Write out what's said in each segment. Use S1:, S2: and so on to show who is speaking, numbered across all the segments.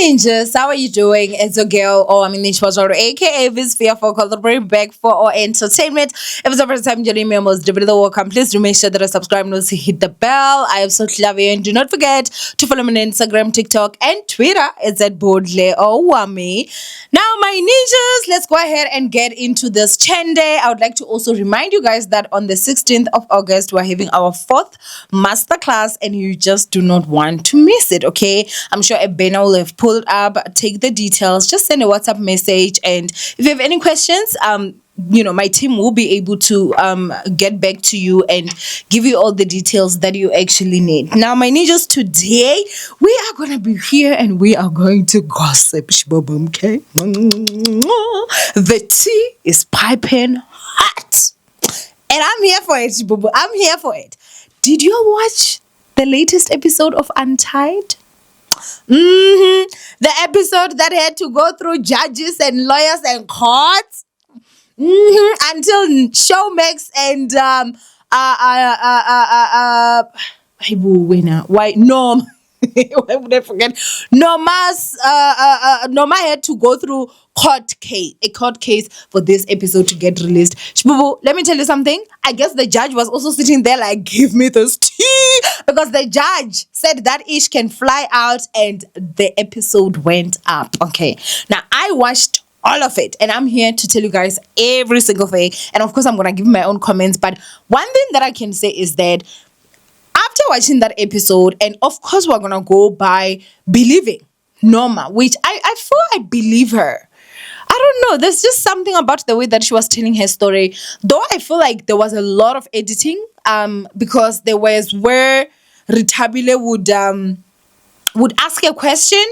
S1: ninjas, how are you doing? It's your girl, Owamie, aka Viz Fearful, bring back for our entertainment. If it's the first time joining me, most definitely welcome. Please do make sure that I subscribe and also hit the bell. I absolutely love you, and do not forget to follow me on Instagram, TikTok, and Twitter. It's at Boldly Owamie. Now, my ninjas, let's go ahead and get into this Chende. I would like to also remind you guys that on the 16th of August, we're having our 4th masterclass, and you just do not want to miss it. Okay, I'm sure a banner will have pulled up. Take the details, just send a WhatsApp message, and if you have any questions, my team will be able to get back to you and give you all the details that you actually need. Now, my ninjas, today we are going to be here and we are going to gossip. Okay, the tea is piping hot, and I'm here for it. I'm here for it. Did you watch the latest episode of Untied? The episode that had to go through judges and lawyers and courts until Showmax and Norma. Why would I forget? Norma had to go through a court case for this episode to get released. Shbubu, let me tell you something. I guess the judge was also sitting there like, give me this tea, because the judge said that ish can fly out, and the episode went up. Okay, now I watched all of it, and I'm here to tell you guys every single thing, and of course I'm gonna give my own comments. But one thing that I can say is that after watching that episode, and of course we're gonna go by believing Norma, which I feel I believe her. I don't know, there's just something about the way that she was telling her story, though I feel like there was a lot of editing, because there was where Ritabile would ask a question,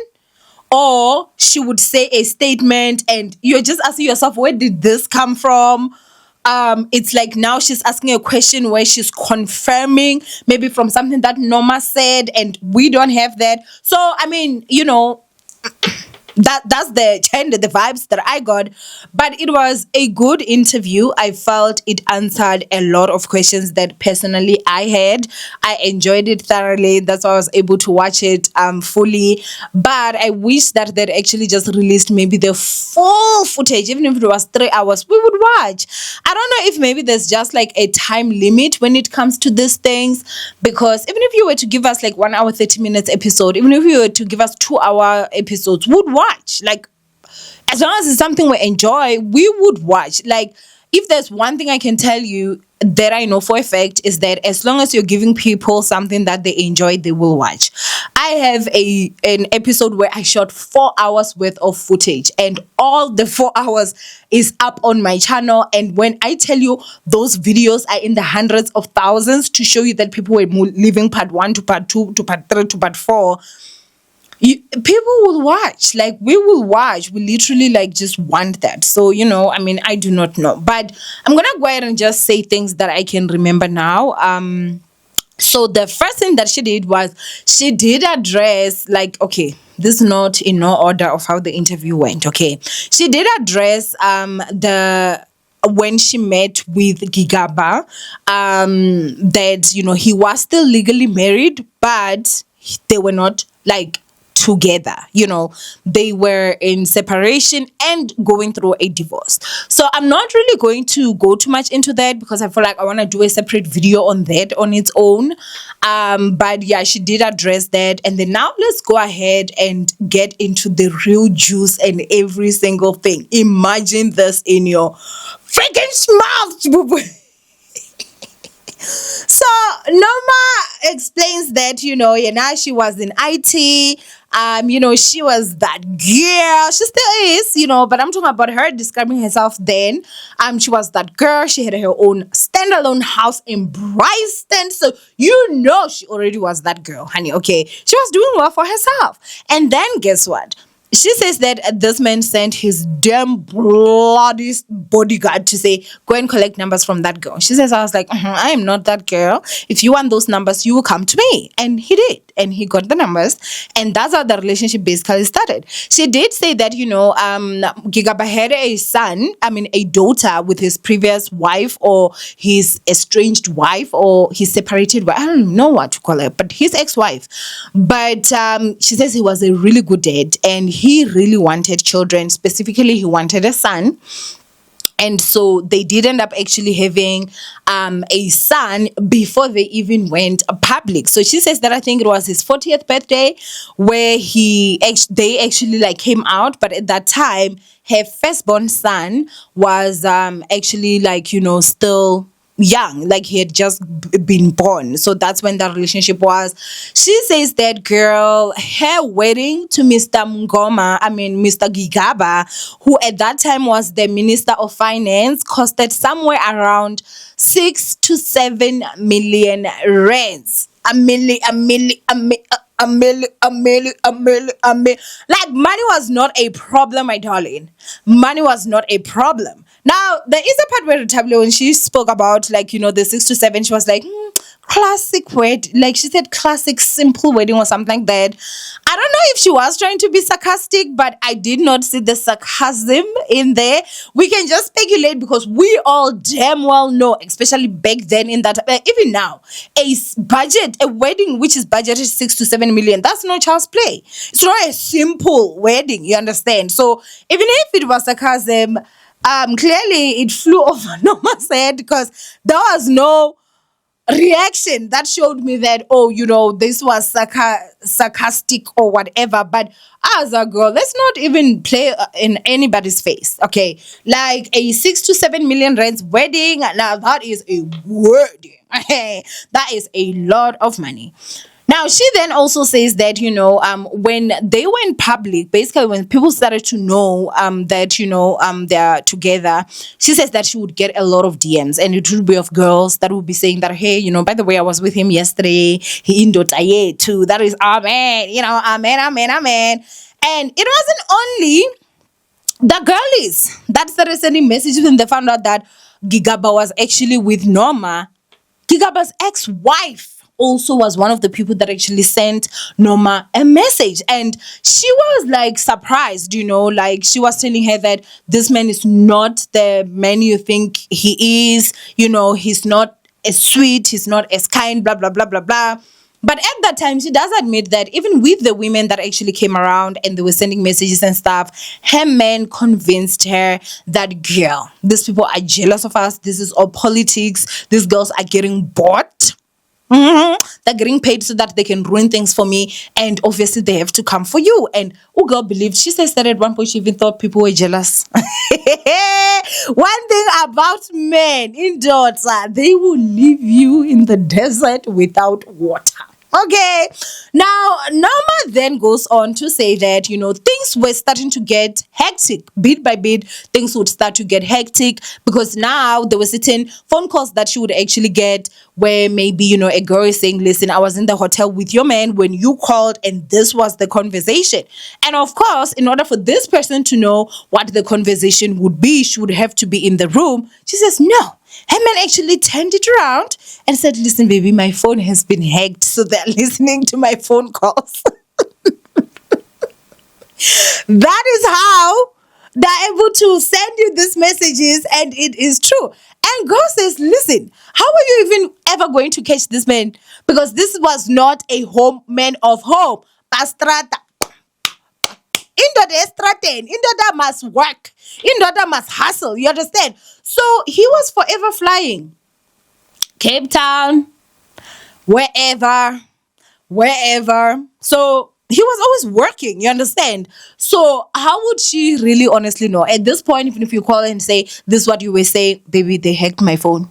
S1: or she would say a statement, and you're just asking yourself, where did this come from? It's like now she's asking a question where she's confirming maybe from something that Norma said, and we don't have that. So I mean, that's the vibes that I got. But it was a good interview. I felt it answered a lot of questions that personally I had. I enjoyed it thoroughly. That's why I was able to watch it fully. But I wish that they'd actually just released maybe the full footage. Even if it was 3 hours, we would watch. I don't know if maybe there's just like a time limit when it comes to these things, because even if you were to give us like 1 hour 30 minutes episode, even if you were to give us 2-hour episodes, would watch. Like, as long as it's something we enjoy, we would watch. Like, if there's one thing I can tell you that I know for a fact, is that as long as you're giving people something that they enjoy, they will watch. I have an episode where I shot 4 hours worth of footage, and all the 4 hours is up on my channel. And when I tell you those videos are in the hundreds of thousands, to show you that people were leaving part 1 to part 2 to part 3 to part 4, people will watch. Like, we will watch. We literally like just want that. So I do not know, but I'm gonna go ahead and just say things that I can remember now. So the first thing that she did was she did address, like, okay, this is not in no order of how the interview went. Okay, she did address when she met with Gigaba, that he was still legally married, but they were not like together. They were in separation and going through a divorce. So I'm not really going to go too much into that, because I feel like I want to do a separate video on that on its own. But yeah, she did address that. And then now let's go ahead and get into the real juice and every single thing. Imagine this in your freaking mouth. So Norma explains that she was in IT. She was that girl. She still is, but I'm talking about her describing herself then. She was that girl. She had her own standalone house in Bryson. So she already was that girl, honey. Okay, she was doing well for herself. And then guess what? She says that this man sent his damn bloody bodyguard to say, go and collect numbers from that girl. She says, I was like, I am not that girl. If you want those numbers, you will come to me. And he did. and he got the numbers, and that's how the relationship basically started. She did say that, Gigaba had a son, a daughter with his previous wife, or his estranged wife, or his separated wife. I don't know what to call her, but his ex-wife. But she says he was a really good dad, and he really wanted children. Specifically, he wanted a son. And so they did end up actually having a son before they even went public. So she says that I think it was his 40th birthday where they actually like came out. But at that time, her firstborn son was actually like, still young, like he had just been born. So that's when the relationship was. She says that girl, her wedding to Mr. Mngoma, Mr. Gigaba, who at that time was the Minister of Finance, costed somewhere around 6 to 7 million rands. Like money was not a problem, my darling. Money was not a problem. Now there is a part where Tablo, when she spoke about like the 6 to 7, she was like classic wedding, like she said classic simple wedding or something like that. I don't know if she was trying to be sarcastic, but I did not see the sarcasm in there. We can just speculate because we all damn well know, especially back then in that even now, a wedding which is budgeted 6 to 7 million, that's no child's play. It's not a simple wedding, you understand? So even if it was sarcasm, clearly it flew over Norma's head because there was no reaction that showed me that, this was sarcastic or whatever. But as a girl, let's not even play in anybody's face, okay? Like a 6 to 7 million rands wedding, now that is a wedding. That is a lot of money. Now, she then also says that, when they went public, basically when people started to know that, they're together, she says that she would get a lot of DMs, and it would be of girls that would be saying that, hey, by the way, I was with him yesterday. He indot aye too. That is amen, amen, amen, amen. And it wasn't only the girlies that started sending messages when they found out that Gigaba was actually with Norma. Gigaba's ex-wife also was one of the people that actually sent Norma a message, and she was like surprised, like she was telling her that this man is not the man you think he is, he's not as sweet, he's not as kind, blah blah blah blah blah. But at that time, she does admit that even with the women that actually came around and they were sending messages and stuff, her man convinced her that, girl, these people are jealous of us, this is all politics, these girls are getting bought. They're getting paid so that they can ruin things for me, and obviously they have to come for you. And girl believed. She says that at one point she even thought people were jealous. One thing about men in daughter, they will leave you in the desert without water. Okay. Now, Norma then goes on to say that, things were starting to get hectic. Bit by bit, things would start to get hectic because now there were certain phone calls that she would actually get where maybe, a girl is saying, listen, I was in the hotel with your man when you called and this was the conversation. And of course, in order for this person to know what the conversation would be, she would have to be in the room. She says, no. Her man actually turned it around and said, listen, baby, my phone has been hacked, so they're listening to my phone calls. That is how they're able to send you these messages, and it is true. And God says, listen, how are you even ever going to catch this man? Because this was not a home man of home. Pastrata. Indoda must work. Indoda must hustle. You understand? So he was forever flying. Cape Town, wherever. So he was always working. You understand? So how would she really honestly know? At this point, even if you call and say, this is what you were saying, baby, they hacked my phone.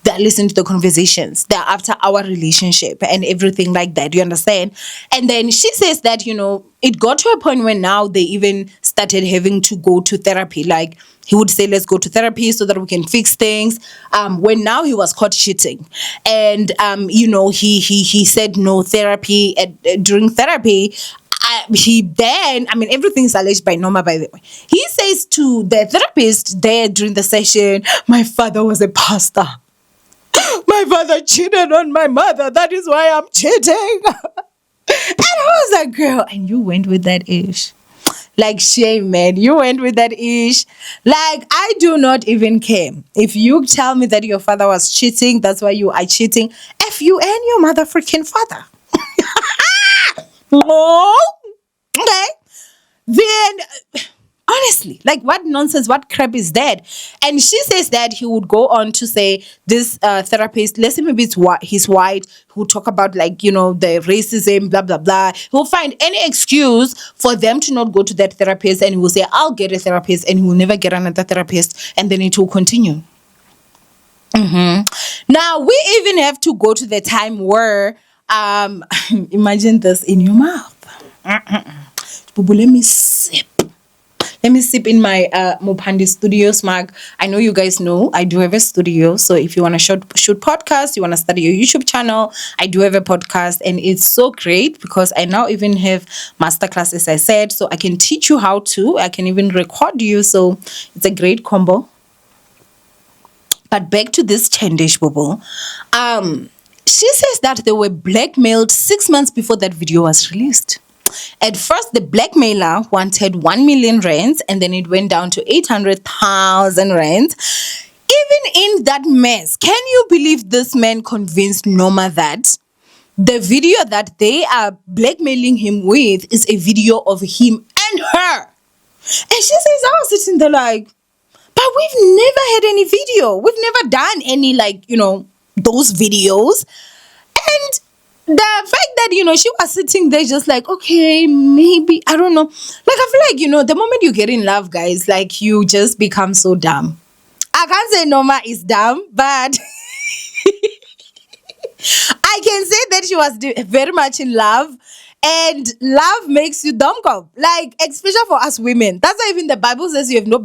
S1: They're listening to the conversations. They're after our relationship and everything like that. You understand? And then she says that, it got to a point where now they even started having to go to therapy. Like he would say, let's go to therapy so that we can fix things. When now he was caught cheating. And, he said no therapy. During therapy, everything's alleged by Norma, by the way. He says to the therapist there during the session, my father was a pastor. My father cheated on my mother. That is why I'm cheating. And I was like, girl, and you went with that ish. Like, shame, man. You went with that ish. Like, I do not even care. If you tell me that your father was cheating, that's why you are cheating. F you and your mother freaking father. Oh, okay. Then, honestly, like, what nonsense, what crap is that? And she says that he would go on to say this therapist, let's say maybe he's white, who talk about, like, the racism, blah blah blah. He'll find any excuse for them to not go to that therapist, and he will say, I'll get a therapist, and he will never get another therapist, and then it will continue. Now we even have to go to the time where imagine this in your mouth. Boo, let me sip in my Mopandi Studios mug. I know you guys know I do have a studio. So if you want to shoot podcasts, you want to start your YouTube channel, I do have a podcast, and it's so great because I now even have masterclass, as I said, so I can teach you how to. I can even record you. So it's a great combo. But back to this Chendesh Bobo. She says that they were blackmailed 6 months before that video was released. At first, the blackmailer wanted 1 million rands, and then it went down to 800,000 rands. Even in that mess, can you believe this man convinced Norma that the video that they are blackmailing him with is a video of him and her? And she says, I was sitting there like, but we've never had any video. We've never done any, like, those videos. And the fact that, she was sitting there just like, okay, maybe, I don't know. Like, I feel like, the moment you get in love, guys, like, you just become so dumb. I can't say Norma is dumb, but I can say that she was very much in love. And love makes you dumb, like, especially for us women. That's why even the Bible says you have no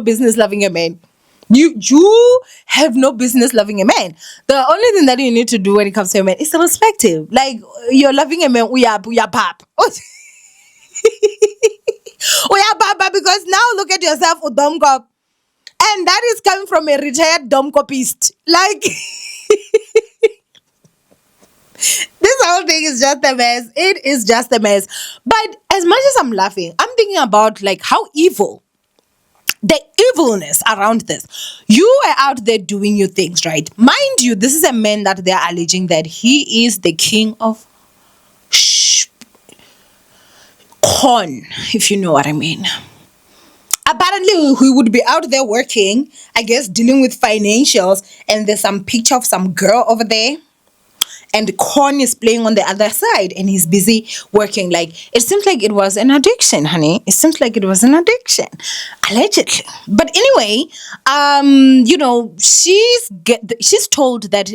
S1: business loving a man. You have no business loving a man. The only thing that you need to do when it comes to a man is respect him. Like, you're loving a man, we are pap. We are papa, because now look at yourself, dumb cop. And that is coming from a retired dumb copist. Like, this whole thing is just a mess. It is just a mess. But as much as I'm laughing, I'm thinking about, like, how evil, the evilness around this. You are out there doing your things, right? Mind you, this is a man that they're alleging that he is the king of corn, if you know what I mean. Apparently, he would be out there working, I guess, dealing with financials, and there's some picture of some girl over there, and corn is playing on the other side, and he's busy working. Like, it seems like it was an addiction, honey. It seems like it was an addiction, allegedly. But anyway, she's told that,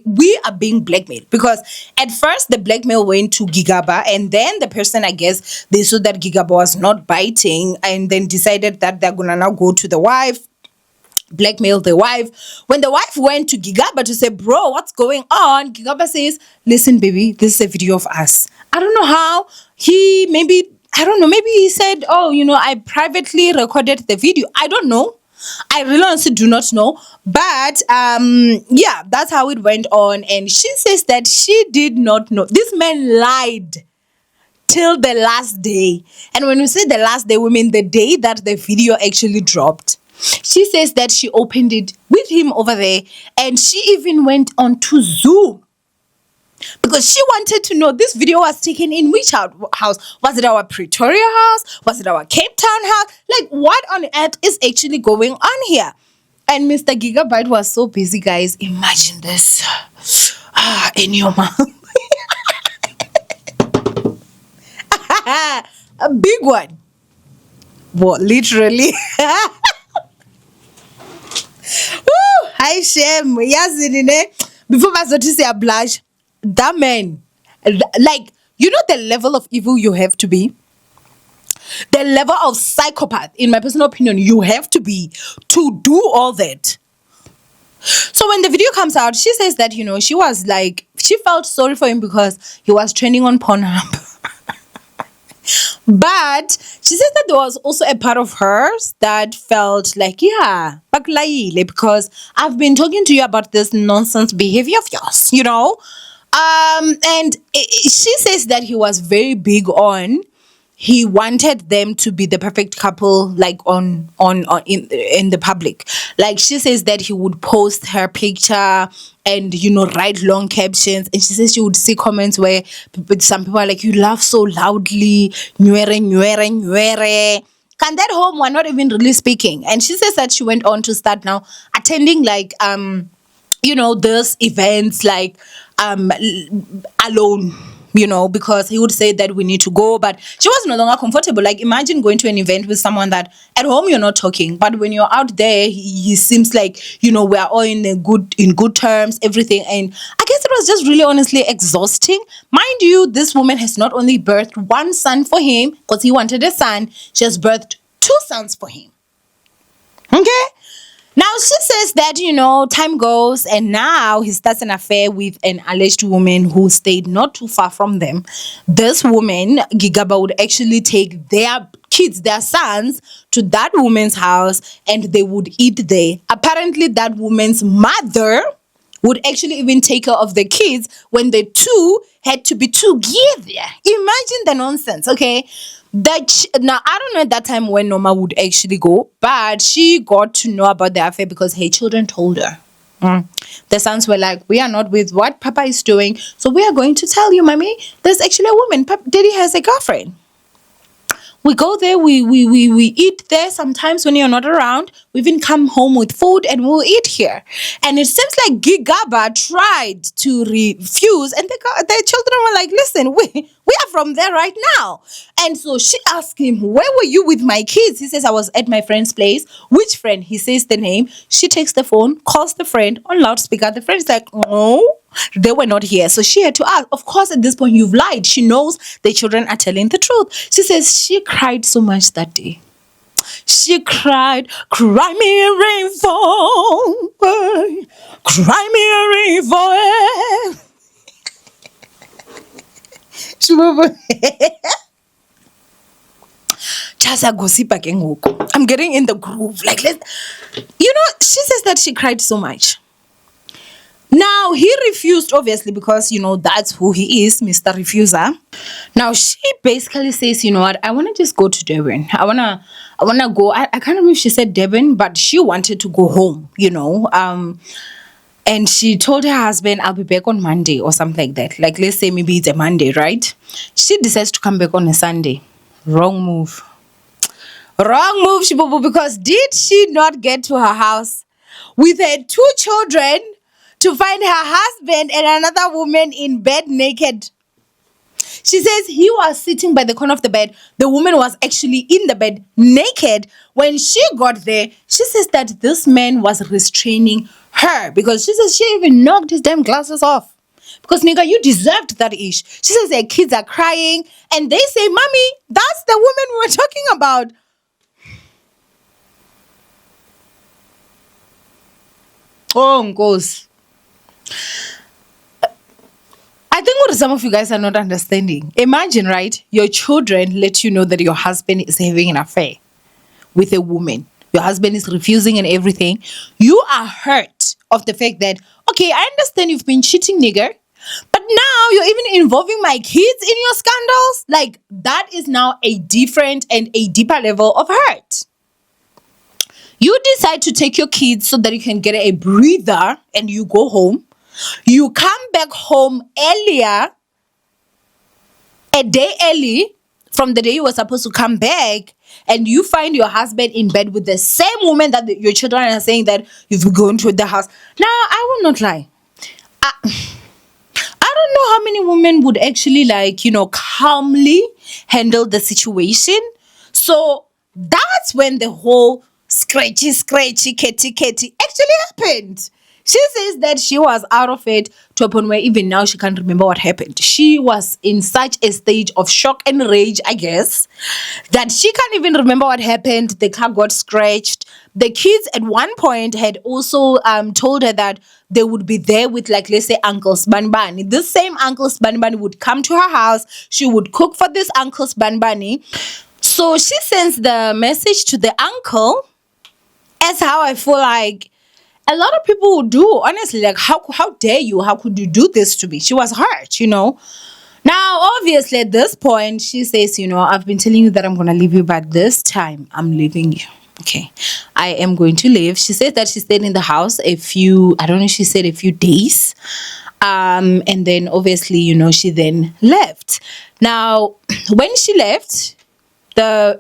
S1: we are being blackmailed, because at first the blackmail went to Gigaba, and then the person, I guess, they saw that Gigaba was not biting, and then decided that they're gonna now go to the wife, blackmail the wife. When the wife went to Gigaba to say, bro, what's going on? Gigaba says, listen, baby, this is a video of us. I don't know how. Maybe he said, oh, I privately recorded the video. I don't know. I really honestly do not know. But yeah, that's how it went on. And she says that she did not know. This man lied till the last day. And when we say the last day, we mean the day that the video actually dropped. She says that she opened it with him over there, and she even went on to Zoom because she wanted to know this video was taken in which house. Was it our Pretoria house? Was it our Cape Town house? Like, what on earth is actually going on here? And Mr. Gigabyte was so busy, guys. Imagine this. In your mouth. A big one. What, literally? Woo! Hi, shame. Before my say a blush, that man, like, the level of evil you have to be, the level of psychopath, in my personal opinion, you have to be to do all that. So when the video comes out, she says that, she was like, she felt sorry for him because he was trending on Pornhub. But she says that there was also a part of hers that felt like, yeah, because I've been talking to you about this nonsense behavior of yours, And she says that he was very big on, he wanted them to be the perfect couple, like on in the public. Like she says that he would post her picture and write long captions, and she says she would see comments where some people are like, you laugh so loudly, nwere nwere nwere. Can that home were not even really speaking. And she says that she went on to start now attending like those events like alone, because he would say that we need to go, but she was no longer comfortable. Like imagine going to an event with someone that at home you're not talking, but when you're out there, he seems like we're all in good terms, everything. And I guess it was just really honestly exhausting. Mind you, this woman has not only birthed one son for him because he wanted a son, she has birthed two sons for him. Okay. Now she says that, time goes and now he starts an affair with an alleged woman who stayed not too far from them. This woman, Gigaba, would actually take their kids, their sons, to that woman's house and they would eat there. Apparently, that woman's mother would actually even take care of the kids when the two had to be together. Imagine the nonsense, okay? Now I don't know at that time when Norma would actually go, but she got to know about the affair because her children told her. The sons were like, we are not with what Papa is doing, so we are going to tell you, Mommy, there's actually a woman. Daddy has a girlfriend. We go there, we eat there sometimes when you're not around. We even come home with food and we'll eat here. And it seems like Gigaba tried to refuse, and the children were like, listen, we are from there right now. And so she asked him, where were you with my kids? He says, I was at my friend's place. Which friend? He says the name. She takes the phone, calls the friend on loudspeaker. The friend is like, no, they were not here. So she had to ask. Of course, at this point, you've lied. She knows the children are telling the truth. She says she cried so much that day. She cried, cry me a rainfall, cry me a rainfall. Just a gossip again. I'm getting in the groove. Like, she says that she cried so much. Now, he refused, obviously, because, that's who he is, Mr. Refuser. Now, she basically says, you know what, I want to just go to Durban. I want to go. I can't remember if she said Durban, but she wanted to go home, And she told her husband, I'll be back on Monday or something like that. Like, let's say maybe it's a Monday, right? She decides to come back on a Sunday. Wrong move. Wrong move, Shibubu, because did she not get to her house with her two children to find her husband and another woman in bed naked? She says he was sitting by the corner of the bed. The woman was actually in the bed naked. When she got there, she says that this man was restraining her because she says she even knocked his damn glasses off. Because, nigga, you deserved that ish. She says their kids are crying and they say, Mommy, that's the woman we were talking about. Oh, goes. I think what some of you guys are not understanding. Imagine, right? Your children let you know that your husband is having an affair with a woman. Your husband is refusing and everything. You are hurt of the fact that, okay, I understand you've been cheating, nigger, but now you're even involving my kids in your scandals. Like, that is now a different and a deeper level of hurt. You decide to take your kids so that you can get a breather and you go home. You come back home earlier, a day early from the day you were supposed to come back, and you find your husband in bed with the same woman that your children are saying that you've gone to the house. Now, I will not lie. I don't know how many women would actually calmly handle the situation. So that's when the whole scratchy, kitty actually happened. She says that she was out of it to a point where even now she can't remember what happened. She was in such a stage of shock and rage, I guess, that she can't even remember what happened. The car got scratched. The kids at one point had also told her that they would be there with, let's say, Uncle Sbanbani. This same Uncle Sbanbani would come to her house. She would cook for this Uncle Sbanbani. So she sends the message to the uncle. That's how I feel like A lot of people would do, honestly, like how dare you? How could you do this to me? She was hurt, you know. Now, obviously, at this point, she says, I've been telling you that I'm going to leave you, but this time I'm leaving you. Okay. I am going to leave. She said that she stayed in the house I don't know if she said a few days. And then obviously, she then left. Now, when she left,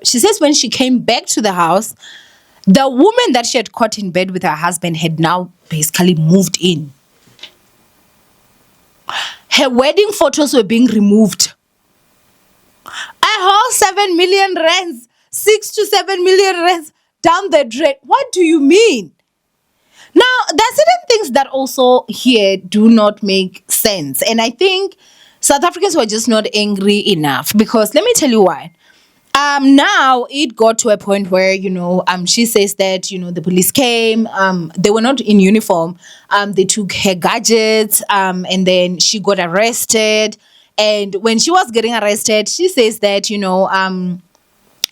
S1: she says when she came back to the house, the woman that she had caught in bed with her husband had now basically moved in. Her wedding photos were being removed. A whole 7 million rands, 6 to 7 million rands down the drain. What do you mean? Now, there are certain things that also here do not make sense. And I think South Africans were just not angry enough, because let me tell you why. Now it got to a point where, she says that, the police came, they were not in uniform. They took her gadgets, and then she got arrested. And when she was getting arrested, she says that,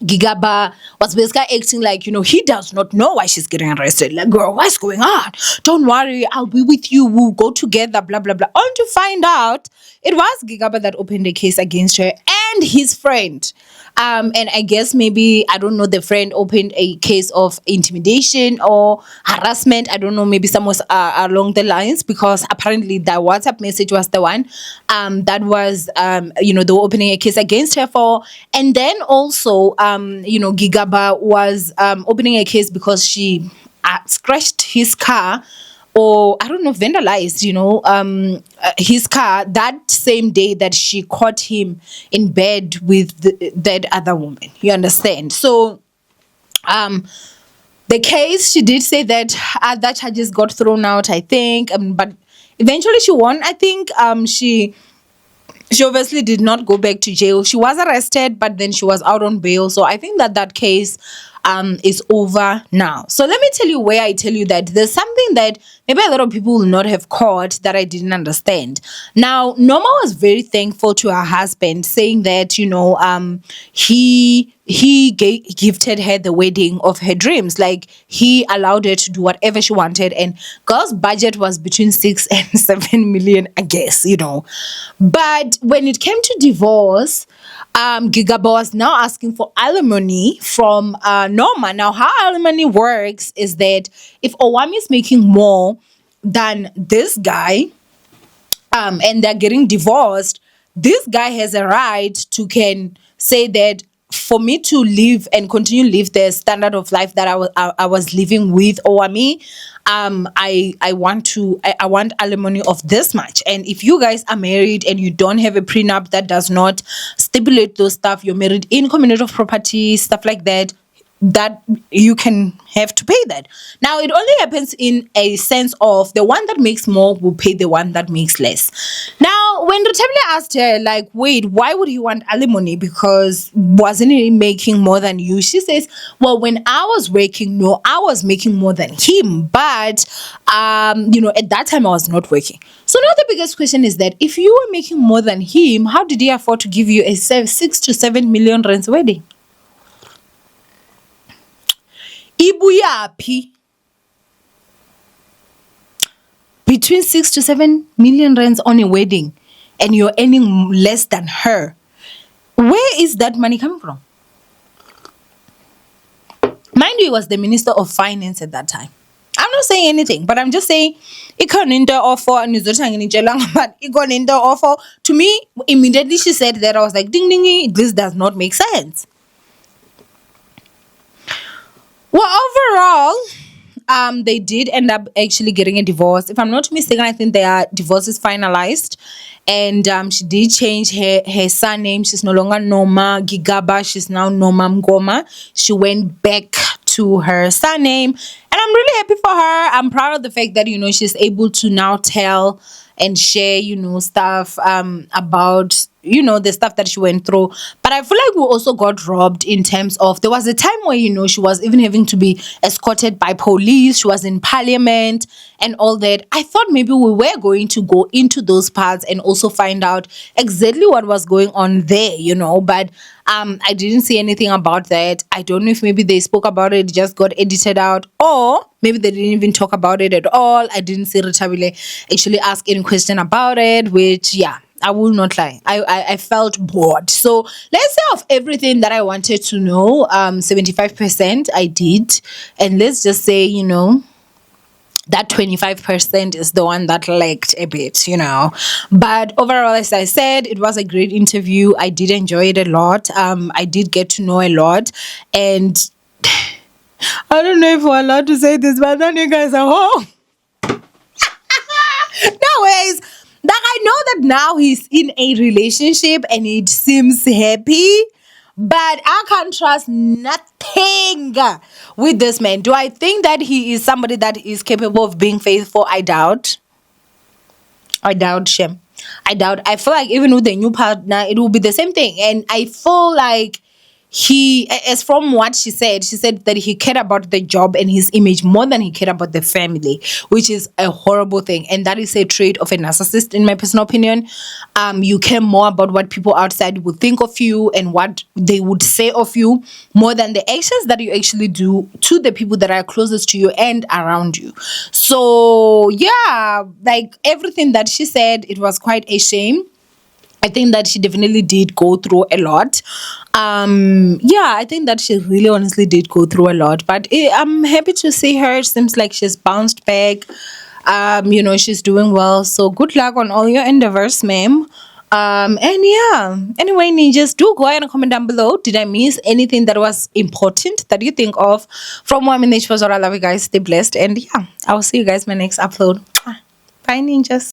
S1: Gigaba was basically acting like, he does not know why she's getting arrested. Like, girl, what's going on? Don't worry, I'll be with you. We'll go together, blah, blah, blah. Only to find out it was Gigaba that opened the case against her and his friend. And I guess maybe, I don't know, the friend opened a case of intimidation or harassment. I don't know, maybe some was along the lines, because apparently the WhatsApp message was the one that was, they were opening a case against her for. And then also, Gigaba was opening a case because she scratched his car, or I don't know, vandalized, his car that same day that she caught him in bed with that other woman. You understand? So, the case, she did say that other charges got thrown out, I think, but eventually she won. I think she obviously did not go back to jail. She was arrested, but then she was out on bail. So I think that case is over now. So let me tell you where I tell you that there's something that maybe a lot of people will not have caught that I didn't understand. Now, Norma was very thankful to her husband, saying that, he gifted her the wedding of her dreams. Like, he allowed her to do whatever she wanted, and girl's budget was between 6 and 7 million, I guess, But when it came to divorce, Gigaba was now asking for alimony from Norma. Now, how alimony works is that if Owamie is making more than this guy, and they're getting divorced, this guy has a right to can say that, for me to live and continue live the standard of life that I was living with Owamie, I want alimony of this much. And if you guys are married and you don't have a prenup that does not stipulate those stuff, you're married in community of property, stuff like that, that you can have to pay that. Now, it only happens in a sense of the one that makes more will pay the one that makes less. Now, when Rotebile asked her, like, wait, why would he want alimony? Because wasn't he making more than you? She says, well, when I was working, no, I was making more than him. But, at that time I was not working. So now the biggest question is that if you were making more than him, how did he afford to give you a 6 to 7 million rands wedding? Ibuyaphi between 6 to 7 million rands on a wedding, and you're earning less than her. Where is that money coming from? Mind you, he was the Minister of Finance at that time. I'm not saying anything, but I'm just saying, to me, immediately she said that, I was like, ding ding ding, this does not make sense. Well, overall, they did end up actually getting a divorce. If I'm not mistaken, I think their divorce is finalized. And she did change her surname. She's no longer Norma Gigaba. She's now Norma Mngoma. She went back to her surname. And I'm really happy for her. I'm proud of the fact that, she's able to now tell and share, stuff about, the stuff that she went through. But I feel like we also got robbed in terms of, there was a time where, she was even having to be escorted by police. She was in parliament and all that. I thought maybe we were going to go into those parts and also find out exactly what was going on there, But I didn't see anything about that. I don't know if maybe they spoke about it, just got edited out, or maybe they didn't even talk about it at all. I didn't see Retabile actually ask any question about it, which, yeah, I will not lie. I felt bored. So let's say of everything that I wanted to know, 75% I did. And let's just say, that 25% is the one that lacked a bit, But overall, as I said, it was a great interview. I did enjoy it a lot. I did get to know a lot. And I don't know if we're allowed to say this, but then you guys are home. Anyways, like I know that now he's in a relationship and it seems happy, but I can't trust nothing with this man. Do I think that he is somebody that is capable of being faithful? I doubt. I doubt Shem. I doubt. I feel like even with the new partner, it will be the same thing. And I feel like as from what she said that he cared about the job and his image more than he cared about the family, which is a horrible thing. And that is a trait of a narcissist, in my personal opinion. You care more about what people outside would think of you and what they would say of you more than the actions that you actually do to the people that are closest to you and around you. So yeah, like everything that she said, it was quite a shame. I think that she definitely did go through a lot. Yeah, I think that she really honestly did go through a lot. But I'm happy to see her. It seems like she's bounced back. She's doing well. So good luck on all your endeavors, ma'am. And yeah, anyway, ninjas, do go ahead and comment down below. Did I miss anything that was important that you think of from Owamie Nature? I love you guys. Stay blessed. And yeah, I will see you guys in my next upload. Bye, ninjas.